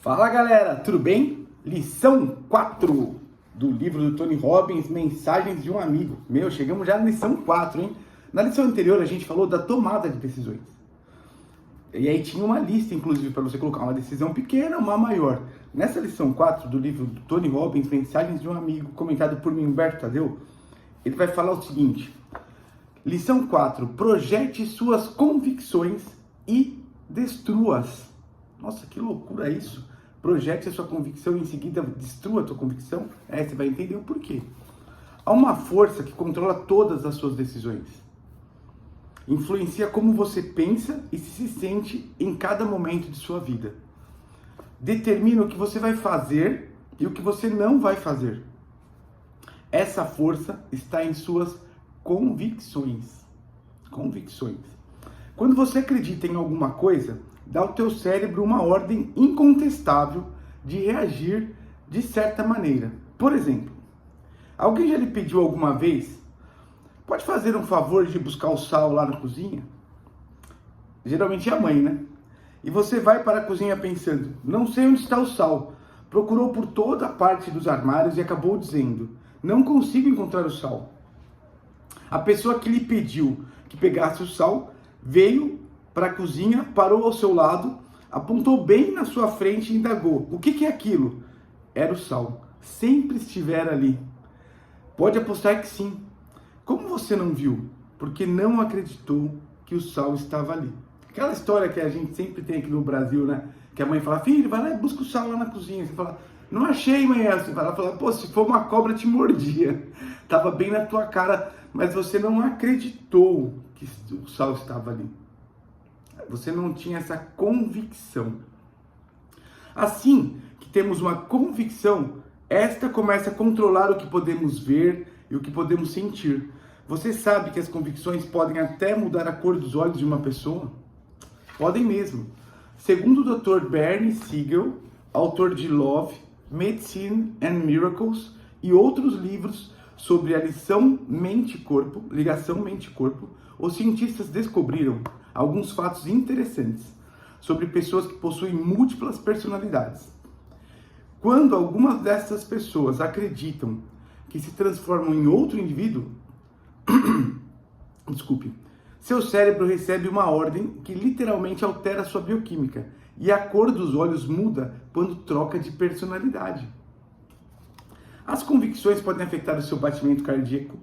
Fala galera, tudo bem? Lição 4 do livro do Tony Robbins, Mensagens de um Amigo. Chegamos já na lição 4, hein? Na lição anterior a gente falou da tomada de decisões. E aí tinha uma lista, inclusive, para você colocar uma decisão pequena ou uma maior. Nessa lição 4 do livro do Tony Robbins, Mensagens de um Amigo, comentado por mim, Humberto Tadeu, ele vai falar o seguinte. Lição 4, projete suas convicções e destrua-as. Nossa, que loucura isso. Projete a sua convicção e em seguida destrua a tua convicção. Você vai entender o porquê. Há uma força que controla todas as suas decisões. Influencia como você pensa e se sente em cada momento de sua vida. Determina o que você vai fazer e o que você não vai fazer. Essa força está em suas convicções. Convicções. Quando você acredita em alguma coisa, dá ao teu cérebro uma ordem incontestável de reagir de certa maneira. Por exemplo, alguém já lhe pediu alguma vez, pode fazer um favor de buscar o sal lá na cozinha? Geralmente é a mãe, né? E você vai para a cozinha pensando, não sei onde está o sal. Procurou por toda a parte dos armários e acabou dizendo, não consigo encontrar o sal. A pessoa que lhe pediu que pegasse o sal, veio para a cozinha, parou ao seu lado, apontou bem na sua frente e indagou. O que é aquilo? Era o sal. Sempre estivera ali. Pode apostar que sim. Como você não viu? Porque não acreditou que o sal estava ali. Aquela história que a gente sempre tem aqui no Brasil, né? Que a mãe fala, filho, vai lá e busca o sal lá na cozinha. Você fala, não achei, mãe. Você vai lá e fala, pô, se for uma cobra te mordia. Tava bem na tua cara, mas você não acreditou que o sal estava ali. Você não tinha essa convicção. Assim que temos uma convicção, esta começa a controlar o que podemos ver e o que podemos sentir. Você sabe que as convicções podem até mudar a cor dos olhos de uma pessoa? Podem mesmo. Segundo o Dr. Bernie Siegel, autor de Love, Medicine and Miracles e outros livros sobre a ligação mente-corpo, os cientistas descobriram alguns fatos interessantes sobre pessoas que possuem múltiplas personalidades. Quando algumas dessas pessoas acreditam que se transformam em outro indivíduo, seu cérebro recebe uma ordem que literalmente altera sua bioquímica e a cor dos olhos muda quando troca de personalidade. As convicções podem afetar o seu batimento cardíaco.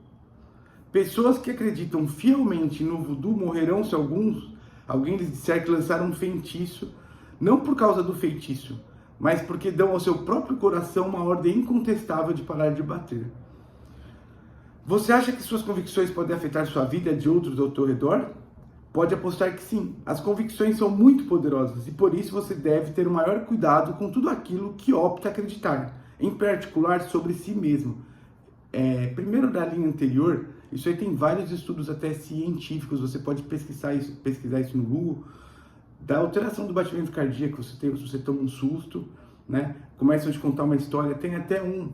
Pessoas que acreditam fielmente no voodoo morrerão se alguém lhes disser que lançaram um feitiço, não por causa do feitiço, mas porque dão ao seu próprio coração uma ordem incontestável de parar de bater. Você acha que suas convicções podem afetar sua vida e de outros ao teu redor? Pode apostar que sim. As convicções são muito poderosas e por isso você deve ter o maior cuidado com tudo aquilo que opta acreditar, em particular sobre si mesmo. Primeiro da linha anterior, isso aí tem vários estudos até científicos, você pode pesquisar isso no Google, da alteração do batimento cardíaco, se você toma um susto, né? Começam a te contar uma história, tem até um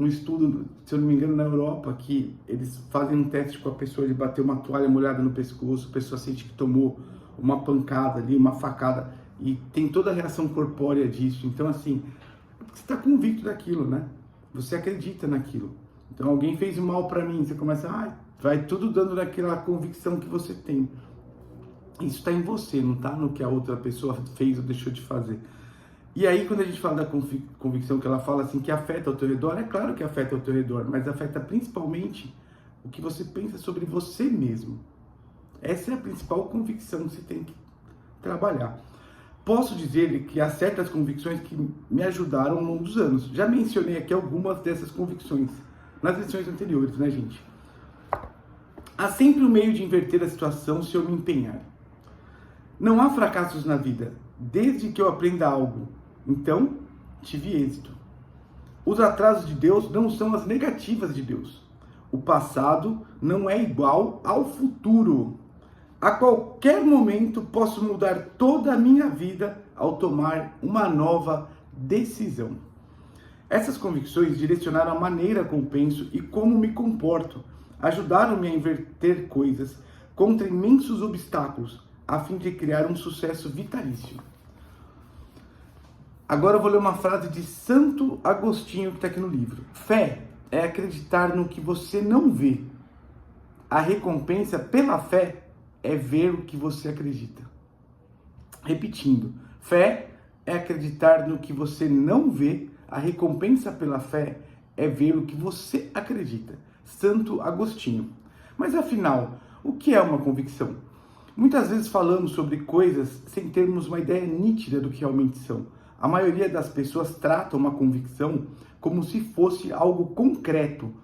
estudo, se eu não me engano, na Europa, que eles fazem um teste com a pessoa de bater uma toalha molhada no pescoço, a pessoa sente que tomou uma pancada ali, uma facada, e tem toda a reação corpórea disso. Então, assim, você está convicto daquilo, né? Você acredita naquilo. Então, alguém fez mal para mim, você começa, vai tudo dando naquela convicção que você tem. Isso está em você, não está no que a outra pessoa fez ou deixou de fazer. E aí, quando a gente fala da convicção, que ela fala assim, que afeta ao teu redor, é claro que afeta ao teu redor, mas afeta principalmente o que você pensa sobre você mesmo. Essa é a principal convicção que você tem que trabalhar. Posso dizer que há certas convicções que me ajudaram ao longo dos anos. Já mencionei aqui algumas dessas convicções nas lições anteriores, né, gente? Há sempre um meio de inverter a situação se eu me empenhar. Não há fracassos na vida, desde que eu aprenda algo. Então, tive êxito. Os atrasos de Deus não são as negativas de Deus. O passado não é igual ao futuro. A qualquer momento posso mudar toda a minha vida ao tomar uma nova decisão. Essas convicções direcionaram a maneira como penso e como me comporto, ajudaram-me a inverter coisas contra imensos obstáculos, a fim de criar um sucesso vitalício. Agora eu vou ler uma frase de Santo Agostinho que está aqui no livro. Fé é acreditar no que você não vê. A recompensa pela fé é ver o que você acredita. Repetindo, fé é acreditar no que você não vê. A recompensa pela fé é ver o que você acredita. Santo Agostinho. Mas afinal, o que é uma convicção? Muitas vezes falamos sobre coisas sem termos uma ideia nítida do que realmente são. A maioria das pessoas trata uma convicção como se fosse algo concreto,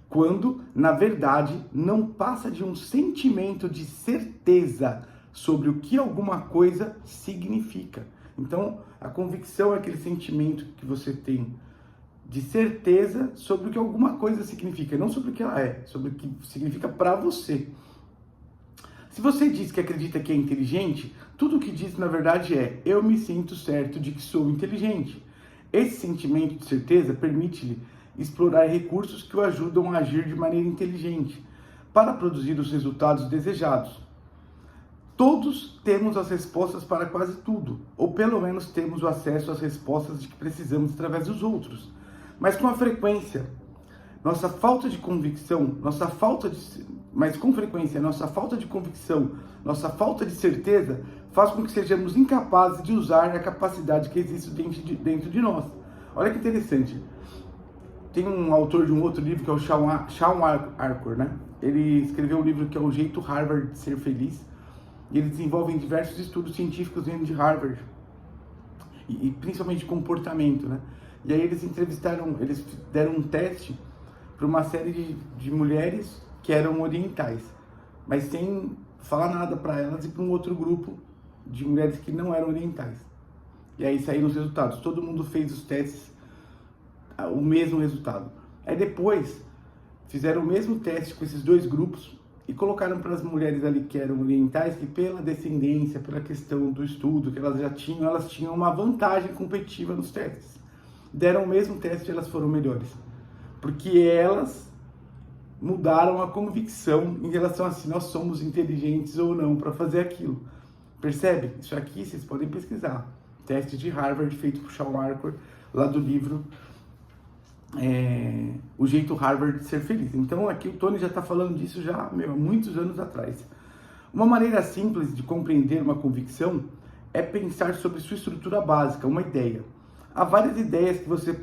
quando, na verdade, não passa de um sentimento de certeza sobre o que alguma coisa significa. Então, a convicção é aquele sentimento que você tem de certeza sobre o que alguma coisa significa, não sobre o que ela é, sobre o que significa para você. Se você diz que acredita que é inteligente, tudo o que diz na verdade é: eu me sinto certo de que sou inteligente. Esse sentimento de certeza permite-lhe explorar recursos que o ajudam a agir de maneira inteligente para produzir os resultados desejados. Todos temos as respostas para quase tudo, ou pelo menos temos o acesso às respostas de que precisamos através dos outros. Mas com frequência, nossa falta de convicção, nossa falta de convicção, nossa falta de certeza faz com que sejamos incapazes de usar a capacidade que existe dentro de nós. Olha que interessante. Tem um autor de um outro livro que é o Shawn Achor, né? Ele escreveu um livro que é O Jeito Harvard de Ser Feliz. E ele desenvolve diversos estudos científicos dentro de Harvard. E principalmente de comportamento, né? E aí eles deram um teste para uma série de mulheres que eram orientais, mas sem falar nada para elas, e para um outro grupo de mulheres que não eram orientais. E aí saíram os resultados. Todo mundo fez os testes, o mesmo resultado. Aí depois fizeram o mesmo teste com esses dois grupos e colocaram para as mulheres ali que eram orientais que, pela descendência, pela questão do estudo que elas tinham uma vantagem competitiva nos testes. Deram o mesmo teste e elas foram melhores, porque elas mudaram a convicção em relação a se nós somos inteligentes ou não para fazer aquilo. Percebe? Isso aqui vocês podem pesquisar. Teste de Harvard feito por Shawn Achor, lá do livro O Jeito Harvard de Ser Feliz. Então aqui o Tony já está falando disso já há muitos anos atrás. Uma maneira simples de compreender uma convicção é pensar sobre sua estrutura básica, uma ideia. Há várias ideias que você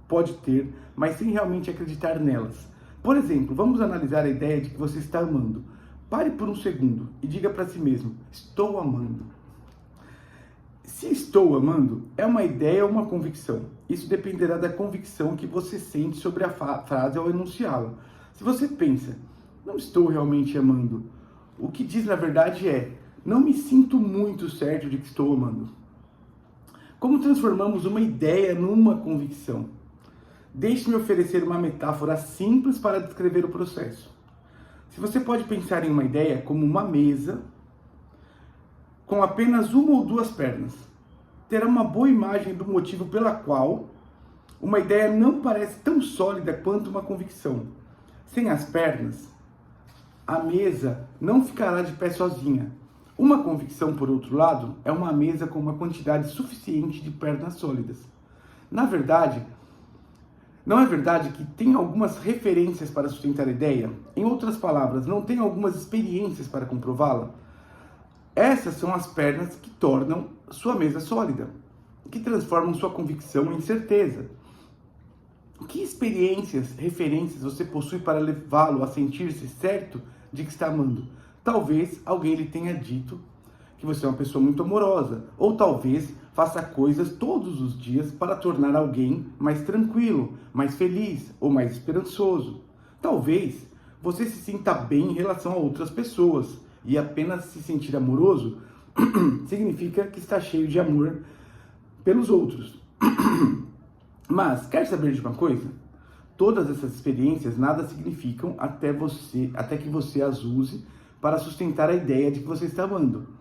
pode ter, mas sem realmente acreditar nelas. Por exemplo, vamos analisar a ideia de que você está amando. Pare por um segundo e diga para si mesmo: estou amando. Se estou amando é uma ideia ou uma convicção. Isso dependerá da convicção que você sente sobre a frase ao enunciá-la. Se você pensa: não estou realmente amando, o que diz na verdade é: não me sinto muito certo de que estou amando. Como transformamos uma ideia numa convicção? Deixe-me oferecer uma metáfora simples para descrever o processo. Se você pode pensar em uma ideia como uma mesa com apenas uma ou duas pernas, terá uma boa imagem do motivo pela qual uma ideia não parece tão sólida quanto uma convicção. Sem as pernas, a mesa não ficará de pé sozinha. Uma convicção, por outro lado, é uma mesa com uma quantidade suficiente de pernas sólidas. Na verdade, não é verdade que tem algumas referências para sustentar a ideia? Em outras palavras, não tem algumas experiências para comprová-la? Essas são as pernas que tornam sua mesa sólida, que transformam sua convicção em certeza. Que experiências, referências você possui para levá-lo a sentir-se certo de que está amando? Talvez alguém lhe tenha dito que você é uma pessoa muito amorosa, ou talvez faça coisas todos os dias para tornar alguém mais tranquilo, mais feliz ou mais esperançoso. Talvez você se sinta bem em relação a outras pessoas, e apenas se sentir amoroso significa que está cheio de amor pelos outros. Mas, quer saber de uma coisa? Todas essas experiências nada significam até que você as use para sustentar a ideia de que você está amando.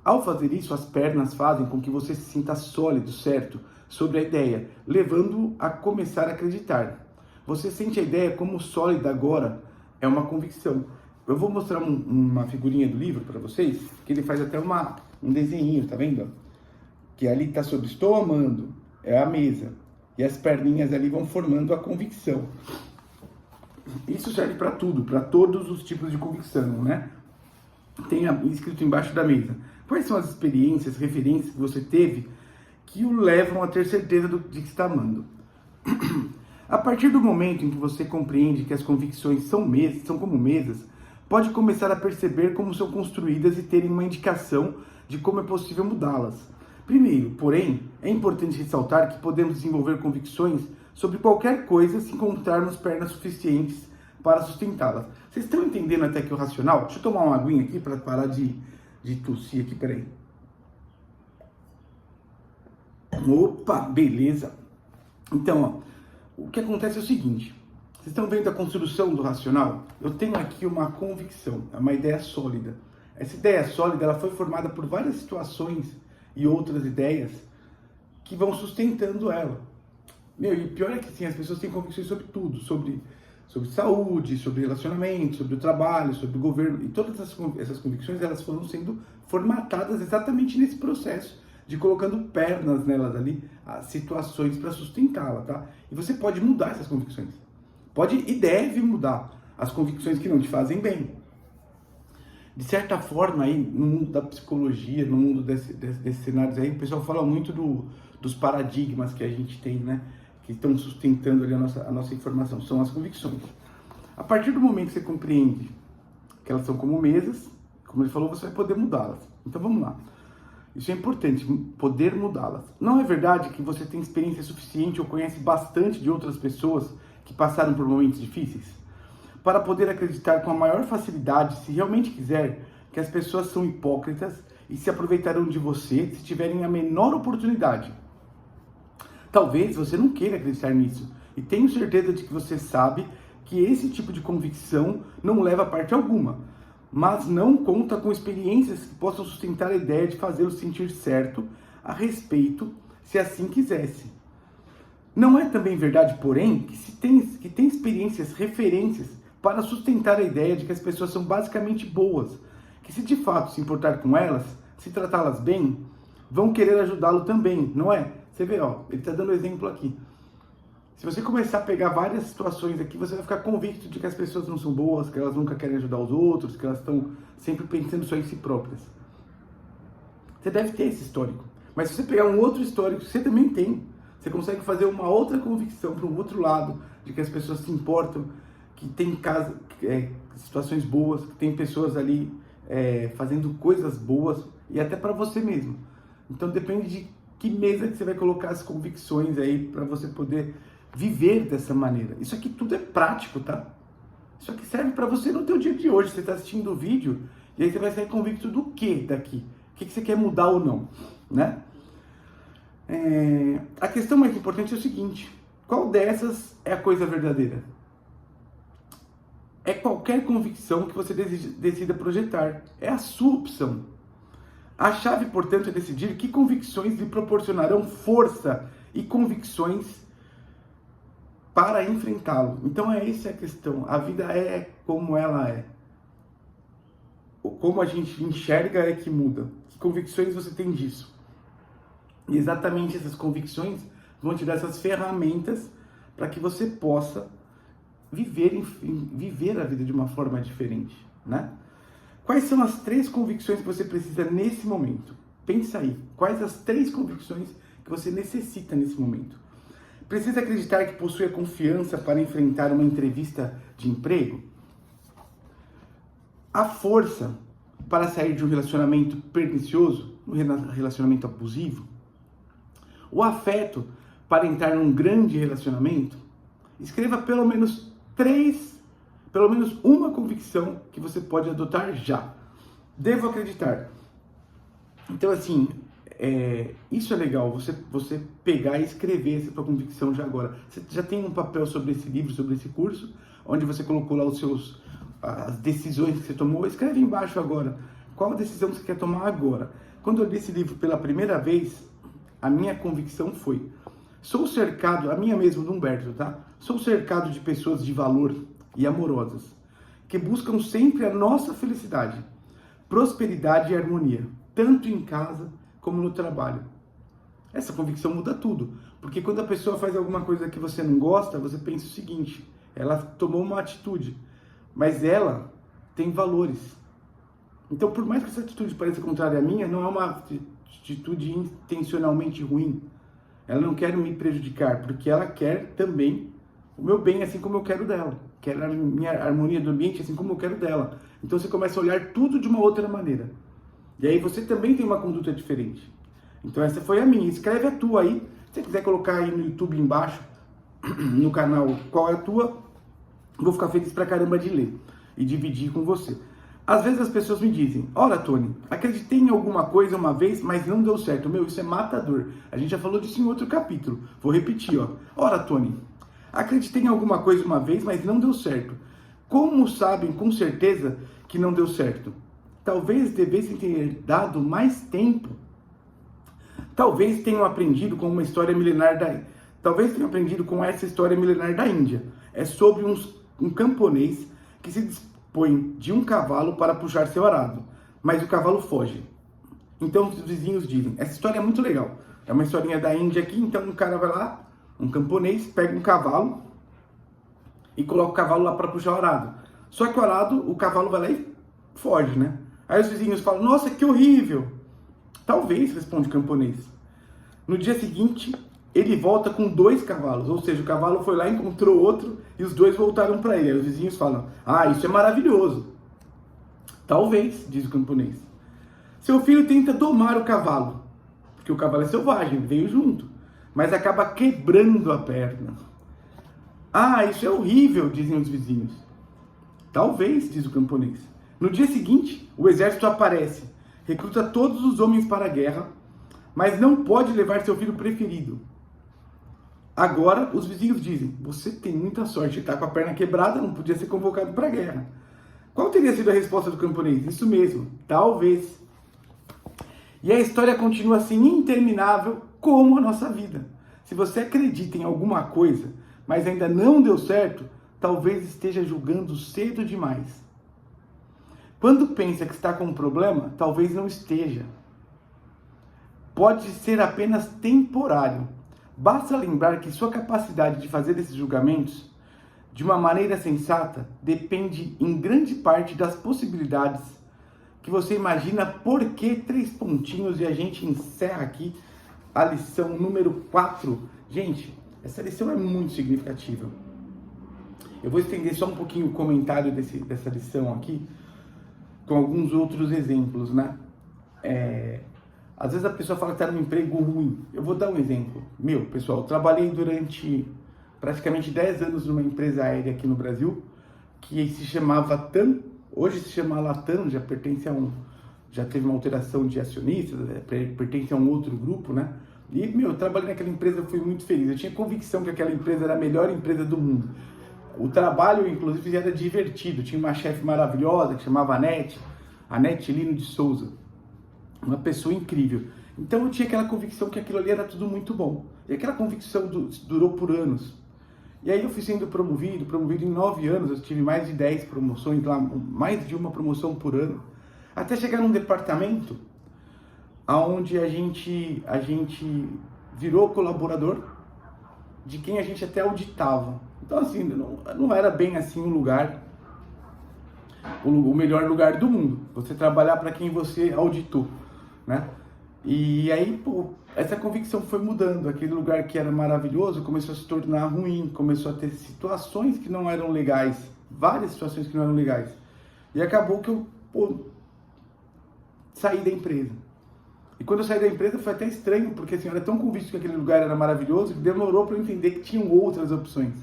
Ao fazer isso, as pernas fazem com que você se sinta sólido, certo, sobre a ideia, levando-o a começar a acreditar. Você sente a ideia como sólida agora, é uma convicção. Eu vou mostrar uma figurinha do livro para vocês, que ele faz até um desenhinho, tá vendo? Que ali está sobre estou amando. é a mesa. E as perninhas ali vão formando a convicção. Isso serve para tudo, para todos os tipos de convicção, né? Tem escrito embaixo da mesa. Quais são as experiências, referências que você teve que o levam a ter certeza de que está amando? A partir do momento em que você compreende que as convicções são como mesas, pode começar a perceber como são construídas e terem uma indicação de como é possível mudá-las. Primeiro, porém, é importante ressaltar que podemos desenvolver convicções sobre qualquer coisa se encontrarmos pernas suficientes para sustentá-las. Vocês estão entendendo até que o racional? Deixa eu tomar uma aguinha aqui para parar de tossir aqui, peraí. Opa, beleza. Então, ó, o que acontece é o seguinte. Vocês estão vendo a construção do racional? Eu tenho aqui uma convicção, é uma ideia sólida. Essa ideia sólida ela foi formada por várias situações e outras ideias que vão sustentando ela. E pior é que sim, as pessoas têm convicções sobre tudo, sobre saúde, sobre relacionamento, sobre o trabalho, sobre o governo. E todas essas convicções elas foram sendo formatadas exatamente nesse processo de colocando pernas nelas ali, as situações para sustentá-la, tá? E você pode mudar essas convicções. Pode e deve mudar as convicções que não te fazem bem. De certa forma, aí, no mundo da psicologia, no mundo desses cenários aí, o pessoal fala muito dos paradigmas que a gente tem, né? Que estão sustentando ali a nossa informação. São as convicções. A partir do momento que você compreende que elas são como mesas, como ele falou, você vai poder mudá-las. Então vamos lá. Isso é importante, poder mudá-las. Não é verdade que você tem experiência suficiente ou conhece bastante de outras pessoas que passaram por momentos difíceis? Para poder acreditar com a maior facilidade, se realmente quiser, que as pessoas são hipócritas e se aproveitarão de você se tiverem a menor oportunidade. Talvez você não queira acreditar nisso, e tenho certeza de que você sabe que esse tipo de convicção não leva a parte alguma, mas não conta com experiências que possam sustentar a ideia de fazê-lo sentir certo a respeito, se assim quisesse. Não é também verdade, porém, que tem experiências, referências, para sustentar a ideia de que as pessoas são basicamente boas, que se de fato se importar com elas, se tratá-las bem, vão querer ajudá-lo também, não é? Você vê, ó, ele está dando exemplo aqui. Se você começar a pegar várias situações aqui, você vai ficar convicto de que as pessoas não são boas, que elas nunca querem ajudar os outros, que elas estão sempre pensando só em si próprias. Você deve ter esse histórico. Mas se você pegar um outro histórico que você também tem, você consegue fazer uma outra convicção para um outro lado, de que as pessoas se importam, que tem situações boas, que tem pessoas ali fazendo coisas boas, e até para você mesmo. Então depende de que mesa que você vai colocar as convicções aí para você poder viver dessa maneira. Isso aqui tudo é prático, tá? Isso aqui serve para você no teu dia de hoje. Você está assistindo o vídeo e aí você vai sair convicto do que daqui? O que você quer mudar ou não, né? A questão mais importante é o seguinte: qual dessas é a coisa verdadeira? É qualquer convicção que você decida projetar. É a sua opção. A chave, portanto, é decidir que convicções lhe proporcionarão força e convicções para enfrentá-lo. Então, essa é a questão. A vida é como ela é. Como a gente enxerga é que muda. Que convicções você tem disso? E exatamente essas convicções vão te dar essas ferramentas para que você possa viver a vida de uma forma diferente, né? Quais são as 3 convicções que você precisa nesse momento? Pensa aí. Quais as 3 convicções que você necessita nesse momento? Precisa acreditar que possui a confiança para enfrentar uma entrevista de emprego? A força para sair de um relacionamento pernicioso, um relacionamento abusivo? O afeto para entrar num grande relacionamento? Escreva pelo menos uma convicção que você pode adotar já. Devo acreditar. Então, assim, isso é legal, você pegar e escrever essa tua convicção já agora. Você já tem um papel sobre esse livro, sobre esse curso, onde você colocou lá as decisões que você tomou. Escreve embaixo agora. Qual a decisão que você quer tomar agora? Quando eu li esse livro pela primeira vez, a minha convicção foi: sou cercado, a minha mesmo, do Humberto, tá? Sou cercado de pessoas de valor e amorosas, que buscam sempre a nossa felicidade, prosperidade e harmonia, tanto em casa como no trabalho. Essa convicção muda tudo. Porque quando a pessoa faz alguma coisa que você não gosta, você pensa o seguinte: ela tomou uma atitude, mas ela tem valores. Então, por mais que essa atitude pareça contrária à minha, não é uma atitude intencionalmente ruim. Ela não quer me prejudicar, porque ela quer também o meu bem, assim como eu quero dela. Quer a minha harmonia do ambiente, assim como eu quero dela. Então você começa a olhar tudo de uma outra maneira. E aí você também tem uma conduta diferente. Então essa foi a minha. Escreve a tua aí. Se você quiser colocar aí no YouTube embaixo, no canal, qual é a tua, vou ficar feliz pra caramba de ler e dividir com você. Às vezes as pessoas me dizem: ora, Tony, acreditei em alguma coisa uma vez, mas não deu certo. Meu, isso é matador. A gente já falou disso em outro capítulo. Vou repetir, ó. Ora, Tony, acreditei em alguma coisa uma vez, mas não deu certo. Como sabem com certeza que não deu certo? Talvez devessem ter dado mais tempo. Talvez tenham aprendido com uma história milenar Talvez tenham aprendido com essa história milenar da Índia. É sobre um camponês que se dispõe de um cavalo para puxar seu arado, mas o cavalo foge. Então os vizinhos dizem: essa história é muito legal. É uma historinha da Índia aqui. Então um cara vai lá, um camponês, pega um cavalo e coloca o cavalo lá para puxar o arado. Só que o cavalo vai lá e foge, né? Aí os vizinhos falam: nossa, que horrível. Talvez, responde o camponês. No dia seguinte, ele volta com 2 cavalos, ou seja, o cavalo foi lá, encontrou outro e os 2 voltaram para ele. Aí os vizinhos falam: ah, isso é maravilhoso. Talvez, diz o camponês. Seu filho tenta domar o cavalo, porque o cavalo é selvagem, veio junto, mas acaba quebrando a perna. Ah, isso é horrível, dizem os vizinhos. Talvez, diz o camponês. No dia seguinte, o exército aparece, recruta todos os homens para a guerra, mas não pode levar seu filho preferido. Agora, os vizinhos dizem: você tem muita sorte, está com a perna quebrada, não podia ser convocado para a guerra. Qual teria sido a resposta do camponês? Isso mesmo, talvez. E a história continua assim, interminável, como a nossa vida. Se você acredita em alguma coisa, mas ainda não deu certo, talvez esteja julgando cedo demais. Quando pensa que está com um problema, talvez não esteja. Pode ser apenas temporário. Basta lembrar que sua capacidade de fazer esses julgamentos de uma maneira sensata depende em grande parte das possibilidades que você imagina. Por que 3 pontinhos? E a gente encerra aqui a lição número 4. Gente, essa lição é muito significativa. Eu vou estender só um pouquinho o comentário dessa lição aqui, com alguns outros exemplos, né? Às vezes a pessoa fala que está num emprego ruim. Eu vou dar um exemplo. Meu, pessoal, eu trabalhei durante praticamente 10 anos numa empresa aérea aqui no Brasil, que se chamava TAM. Hoje se chama Latam, já pertence já teve uma alteração de acionistas, pertence a um outro grupo, né? E, meu, eu trabalhei naquela empresa, fui muito feliz. Eu tinha convicção que aquela empresa era a melhor empresa do mundo. O trabalho, inclusive, era divertido. Tinha uma chefe maravilhosa que chamava Anete Lino de Souza. Uma pessoa incrível. Então eu tinha aquela convicção que aquilo ali era tudo muito bom. E aquela convicção durou por anos. E aí eu fui sendo promovido em 9 anos. Eu tive mais de 10 promoções lá, mais de uma promoção por ano. Até chegar num departamento onde a gente virou colaborador de quem a gente até auditava. Então assim, não era bem assim um lugar, o melhor lugar do mundo. Você trabalhar para quem você auditou, né? E aí, pô, essa convicção foi mudando. Aquele lugar que era maravilhoso começou a se tornar ruim, começou a ter situações que não eram legais, várias situações que não eram legais. E acabou que eu, saí da empresa. E quando eu saí da empresa foi até estranho, porque assim, eu era tão convicto que aquele lugar era maravilhoso que demorou para eu entender que tinham outras opções.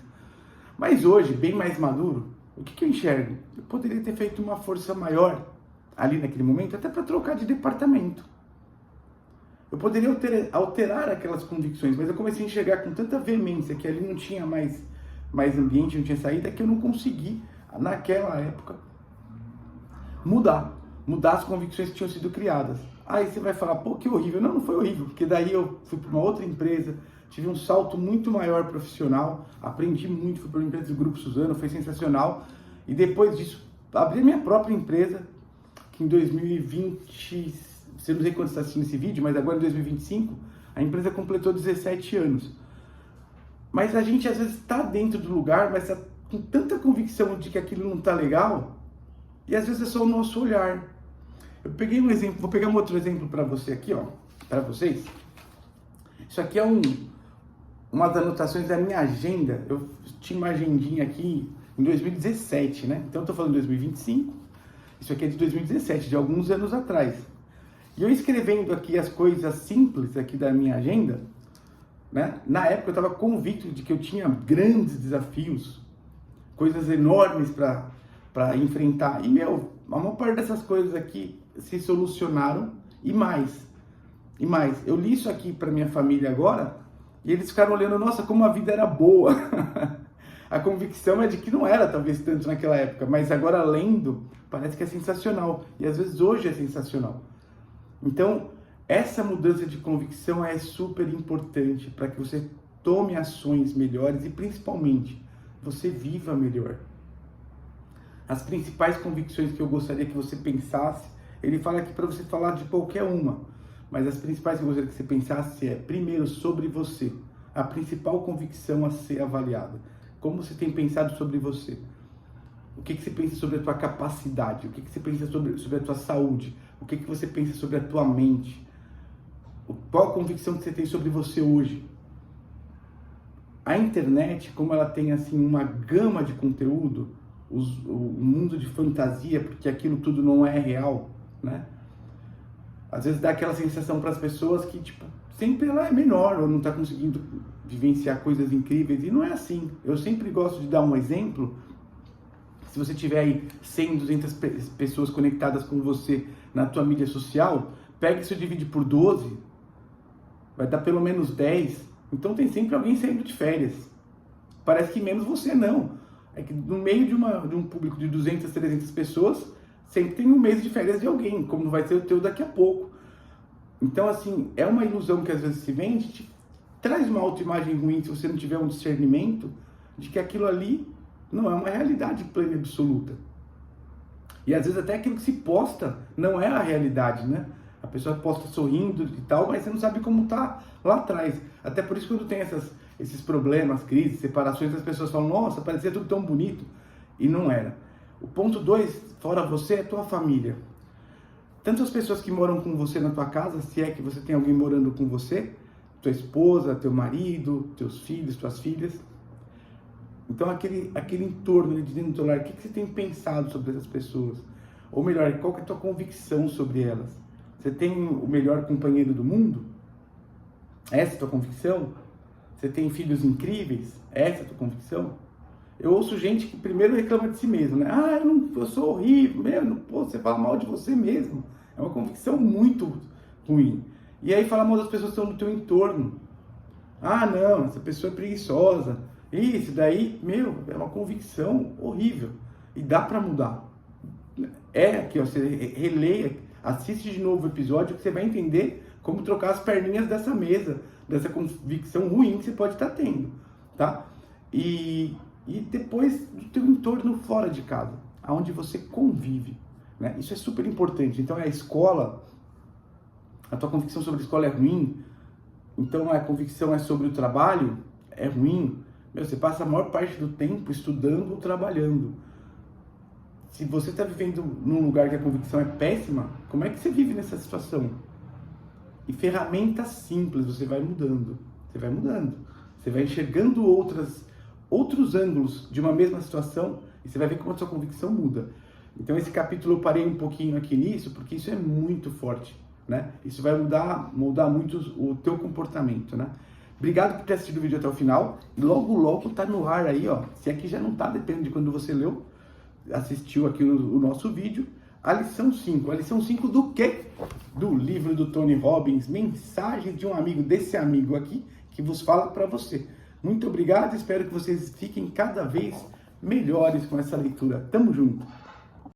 Mas hoje, bem mais maduro, o que eu enxergo? Eu poderia ter feito uma força maior ali naquele momento, até para trocar de departamento. Eu poderia alterar aquelas convicções, mas eu comecei a enxergar com tanta veemência que ali não tinha mais ambiente, não tinha saída, que eu não consegui, naquela época, mudar as convicções que tinham sido criadas. Aí você vai falar: pô, que horrível. Não foi horrível, porque daí eu fui para uma outra empresa, tive um salto muito maior profissional, aprendi muito, fui para uma empresa do Grupo Suzano, foi sensacional. E depois disso, abri a minha própria empresa, que em 2020, você não sei quando está assistindo esse vídeo, mas agora em 2025, A empresa completou 17 anos. Mas a gente às vezes está dentro do lugar, mas tá com tanta convicção de que aquilo não está legal, e às vezes é só o nosso olhar. Eu peguei um exemplo, vou pegar um outro exemplo para você aqui, ó, para vocês. Isso aqui é umas anotações da minha agenda. Eu tinha uma agendinha aqui em 2017, né? Então eu tô falando de 2025. Isso aqui é de 2017, de alguns anos atrás. E eu escrevendo aqui as coisas simples aqui da minha agenda, né? Na época eu estava convicto de que eu tinha grandes desafios, coisas enormes para enfrentar. E, a maior parte dessas coisas aqui se solucionaram e mais. E mais. Eu li isso aqui para minha família agora e eles ficaram olhando, nossa, como a vida era boa. A convicção é de que não era talvez tanto naquela época, mas agora lendo, parece que é sensacional. E às vezes hoje é sensacional. Então, essa mudança de convicção é super importante para que você tome ações melhores e principalmente você viva melhor. As principais convicções que eu gostaria que você pensasse, ele fala aqui para você falar de qualquer uma, mas as principais que eu gostaria que você pensasse é, primeiro, sobre você. A principal convicção a ser avaliada. Como você tem pensado sobre você? O que você pensa sobre a tua capacidade? O que você pensa sobre a tua saúde? O que você pensa sobre a tua mente? Qual a convicção que você tem sobre você hoje? A internet, como ela tem assim uma gama de conteúdo, o mundo de fantasia, porque aquilo tudo não é real, né? Às vezes dá aquela sensação para as pessoas que, tipo, sempre ela é menor ou não está conseguindo vivenciar coisas incríveis, e não é assim. Eu sempre gosto de dar um exemplo. Se você tiver aí 100, 200 pessoas conectadas com você na tua mídia social, pega isso e divide por 12, vai dar pelo menos 10. Então tem sempre alguém saindo de férias. Parece que menos você não. É que no meio de um público de 200, 300 pessoas, sempre tem um mês de férias de alguém, como vai ser o teu daqui a pouco. Então, assim, é uma ilusão que às vezes se vende, te traz uma autoimagem ruim se você não tiver um discernimento de que aquilo ali não é uma realidade plena e absoluta. E às vezes até aquilo que se posta não é a realidade, né? A pessoa posta sorrindo e tal, mas você não sabe como tá lá atrás. Até por isso, quando tem esses problemas, crises, separações, as pessoas falam, nossa, parecia tudo tão bonito. E não era. O ponto 2, fora você, é a tua família. Tanto as pessoas que moram com você na tua casa, se é que você tem alguém morando com você, tua esposa, teu marido, teus filhos, tuas filhas. Então, aquele entorno de dentro do teu lar, o que você tem pensado sobre essas pessoas? Ou melhor, qual que é a tua convicção sobre elas? Você tem o melhor companheiro do mundo? Essa é a tua convicção? Você tem filhos incríveis? Essa é a tua convicção? Eu ouço gente que primeiro reclama de si mesmo, né? Ah, eu sou horrível, mesmo. Pô, você fala mal de você mesmo. É uma convicção muito ruim. E aí fala mal das pessoas que estão no teu entorno. Ah, não, essa pessoa é preguiçosa. Isso daí, é uma convicção horrível. E dá pra mudar. É aqui, ó, você releia, assiste de novo o episódio que você vai entender como trocar as perninhas dessa mesa, dessa convicção ruim que você pode estar tendo, tá? E depois do teu entorno fora de casa, aonde você convive, né? Isso é super importante. Então é a escola, a tua convicção sobre a escola é ruim, então a convicção é sobre o trabalho, é ruim. Você passa a maior parte do tempo estudando ou trabalhando. Se você está vivendo num lugar que a convicção é péssima, como é que você vive nessa situação? E ferramentas simples, você vai mudando. Você vai mudando. Você vai enxergando outros ângulos de uma mesma situação e você vai ver como a sua convicção muda. Então esse capítulo eu parei um pouquinho aqui nisso, porque isso é muito forte, né? Isso vai mudar muito o teu comportamento, né? Obrigado por ter assistido o vídeo até o final. Logo, logo tá no ar aí, ó. Se aqui já não tá, depende de quando você assistiu aqui o nosso vídeo. A lição 5. A lição 5 do quê? Do livro do Tony Robbins, Mensagem de um Amigo, desse amigo aqui, que vos fala para você. Muito obrigado, espero que vocês fiquem cada vez melhores com essa leitura. Tamo junto!